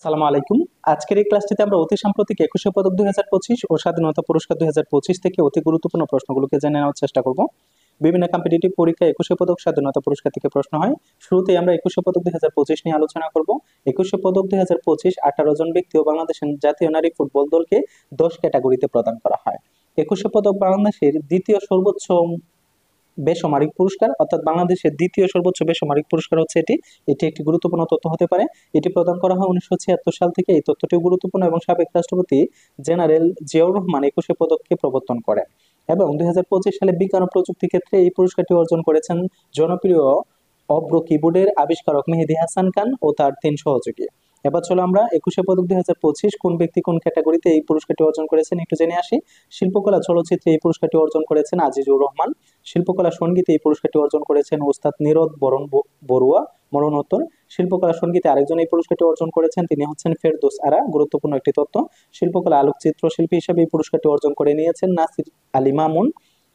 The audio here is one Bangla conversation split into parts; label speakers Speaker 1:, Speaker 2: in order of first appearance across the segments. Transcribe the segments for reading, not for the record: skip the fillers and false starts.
Speaker 1: সালামু আলাইকুম। আজকের এই ক্লাসটিতে আমরা অতি সাম্প্রতিক ২১শে পদক ২০২৫ ও স্বাধীনতা পুরস্কার ২০২৫ থেকে অতি গুরুত্বপূর্ণ প্রশ্নগুলোকে জেনে নেওয়ার চেষ্টা করব। বিভিন্ন কম্পিটিটিভ পরীক্ষায় ২১শে পদক স্বাধীনতা পুরস্কার থেকে প্রশ্ন হয়। শুরুতেই আমরা ২১শে পদক ২০২৫ নিয়ে আলোচনা করব। ২১শে পদক ২০২৫ ১৮ জন ব্যক্তি ও বাংলাদেশের জাতীয় নারী ফুটবল দলকে ১০ ক্যাটাগরিতে প্রদান করা হয়। ২১শে পদক বাংলাদেশের দ্বিতীয় সর্বোচ্চ বেসামরিক পুরস্কার, অর্থাৎ বাংলাদেশের দ্বিতীয় সর্বোচ্চ বেসামরিক পুরস্কার হচ্ছে এটি। এটি একটি গুরুত্বপূর্ণ তথ্য হতে পারে। এটি প্রদান করা হয় ১৯৭৬ সাল থেকে। এই তথ্যটিও গুরুত্বপূর্ণ এবং সাবেক রাষ্ট্রপতি জেনারেল জিয়াউর রহমান ২১শে পদককে প্রবর্তন করেন এবং ২০২৫ সালে বিজ্ঞান ও প্রযুক্তি ক্ষেত্রে এই পুরস্কারটি অর্জন করেছেন জনপ্রিয় অব্র কিবোর্ডের আবিষ্কারক মেহেদী হাসান খান ও তার ৩ সহযোগী। এবার চলো আমরা ২১শে পদক ২০২৫ কোন ব্যক্তি কোন ক্যাটাগরিতে এই পুরস্কারটি অর্জন করেছেন একটু জেনে আসি। শিল্পকলা চলচ্চিত্রে এই পুরস্কারটি অর্জন করেছেন আজিজুর রহমান। শিল্পকলা সঙ্গীতে এই পুরস্কারটি অর্জন করেছেন ওস্তাদ নীরদ বরণ বড়ুয়া মরণোত্তর। শিল্পকলা সঙ্গীতে আরেকজন এই পুরস্কারটি অর্জন করেছেন, তিনি হচ্ছেন ফেরদৌস আরা। গুরুত্বপূর্ণ একটি তথ্য। শিল্পকলা আলোকচিত্র শিল্পী হিসেবে এই পুরস্কারটি অর্জন করে নিয়েছেন নাসির আলী মামুন।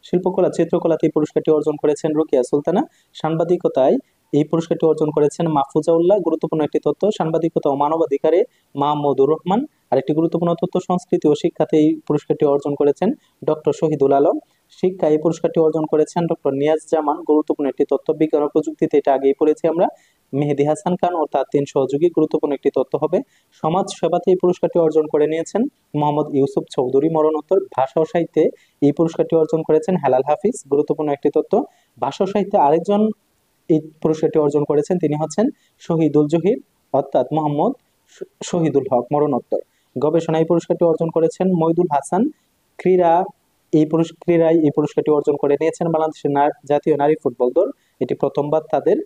Speaker 1: শিল্পকলা চিত্রকলাতে এই পুরস্কারটি অর্জন করেছেন রুকিয়া সুলতানা। সাংবাদিকতায় এই পুরস্কারটি অর্জন করেছেন মাহফুজা উল্লাহ। গুরুত্বপূর্ণ একটি তথ্য। সাংবাদিকতা ও মানবাধিকারে মাহমুদুর রহমান। আরেকটি গুরুত্বপূর্ণ তথ্য, সংস্কৃতি ও শিক্ষাতে এই পুরস্কারটি অর্জন করেছেন ডক্টর শহীদুল আলম। শিক্ষা এই পুরস্কারটি অর্জন করেছেন ডক্টর নিয়াজ জামান। গুরুত্বপূর্ণ একটি তথ্য। বিজ্ঞান ও প্রযুক্তিতে এটা আগেই পড়েছি আমরা, মেহেদী হাসান খান ও তার ৩ সহযোগী। গুরুত্বপূর্ণ একটি তথ্য হবে। সমাজ সেবাতে এই পুরস্কারটি অর্জন করে নিয়েছেন মোহাম্মদ ইউসুফ চৌধুরী মরণোত্তর। ভাষা ও সাহিত্যে এই পুরস্কারটি অর্জন করেছেন হেলাল হাফিজ। গুরুত্বপূর্ণ একটি তথ্য। ভাষা ও সাহিত্যে আরেকজন এই পুরস্কারটি অর্জন করেছেন, তিনি হচ্ছেন শহীদুল জহির, অর্থাৎ মোহাম্মদ শহীদুল হক মরণোত্তর। গবেষণা এই পুরস্কারটি অর্জন করেছেন মইদুল হাসান। ক্রীড়ায় এই পুরস্কারটি অর্জন করে নিয়েছেন বাংলাদেশের জাতীয় নারী ফুটবল দল। এটি প্রথমবার তাদের।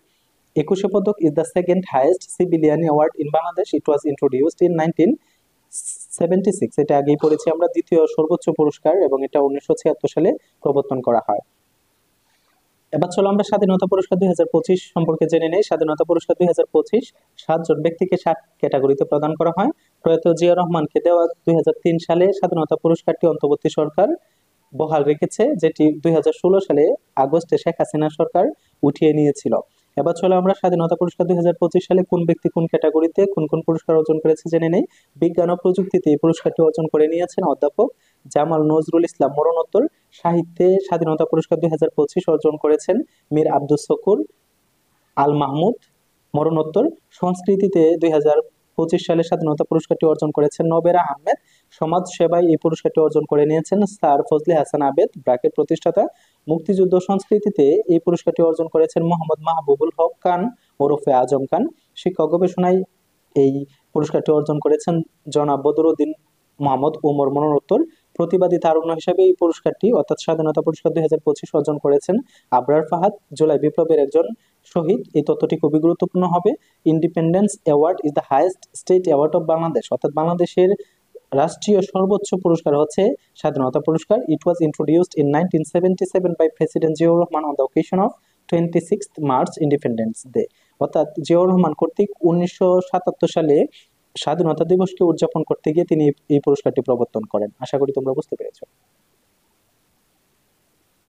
Speaker 1: ২১শে পদক is the second highest civilian award in Bangladesh. It was introduced in 1976। এটা আগেই পড়েছি আমরা, দ্বিতীয় সর্বোচ্চ পুরস্কার এবং এটা ১৯৭৬ সালে প্রবর্তন করা হয়। এবার চলো আমরা স্বাধীনতা পুরস্কার ২০২৫ সম্পর্কে জেনে নেই। স্বাধীনতা পুরস্কার ২০২৫ ৭ জন ব্যক্তিকে ৬০ ক্যাটাগরিতে প্রদান করা হয়। প্রয়াত জিয়া রহমানকে দেওয়া ২০০৩ সালে স্বাধীনতা পুরস্কারটি অন্তর্বর্তী সরকার বহাল রেখেছে, যেটি ২০১৬ সালে আগস্টে শেখ হাসিনা সরকার উঠিয়ে নিয়েছিল। এবার চলো আমরা স্বাধীনতা পুরস্কার ২০২৫ সালে কোন ব্যক্তি কোন ক্যাটাগরিতে কোন কোন পুরস্কার অর্জন করেছে জেনে নেই। বিজ্ঞান ও প্রযুক্তিতে এই পুরস্কারটি অর্জন করে নিয়েছেন অধ্যাপক জামাল নজরুল ইসলাম মরণোত্তর। সাহিত্যে স্বাধীনতা পুরস্কার ২০২৫ অর্জন করেছেন মীর আব্দুস শকুর আল মাহমুদ মরণোত্তর। সংস্কৃতিতে ২০২৫ সালে স্বাধীনতা পুরস্কারটি অর্জন করেছেন নবেরা আহমেদ। সমাজ সেবায় এই পুরস্কারটি অর্জন করে নিয়েছেন স্যার ফজলে হাসান আবেদ, ব্র্যাকের প্রতিষ্ঠাতা। মুক্তিযুদ্ধ সংস্কৃতিতে এই পুরস্কারটি অর্জন করেছেন মোহাম্মদ মাহবুবুল হক খান ওরফে আজম খান। শিক্ষা গবেষণায় এই পুরস্কারটি অর্জন করেছেন জনাব বদরুদ্দিন মোহাম্মদ ওমর মরণোত্তর। প্রতিবাদী তারুণ্য হিসেবে এই পুরস্কারটি, অর্থাৎ স্বাধীনতা পুরস্কার ২০২৫ অর্জন করেছেন আবরার ফাহাদ, জুলাই বিপ্লবের একজন শহীদ। এই তথ্যটি খুবই গুরুত্বপূর্ণ হবে। Independence award is the highest state award of Bangladesh, অর্থাৎ বাংলাদেশের রাষ্ট্রীয় সর্বোচ্চ পুরস্কার হচ্ছে স্বাধীনতা পুরস্কার। It was introduced in 1977 by president Ziaur Rahman on the occasion of 26 March independence day, অর্থাৎ জিয়াউর রহমান কর্তৃক ১৯৭৭ সালে স্বাধীনতা দিবসকে উদযাপন করতে গিয়ে তিনি এই পুরস্কারটি প্রবর্তন করেন। আশা করি তোমরা বুঝতে পেরেছো।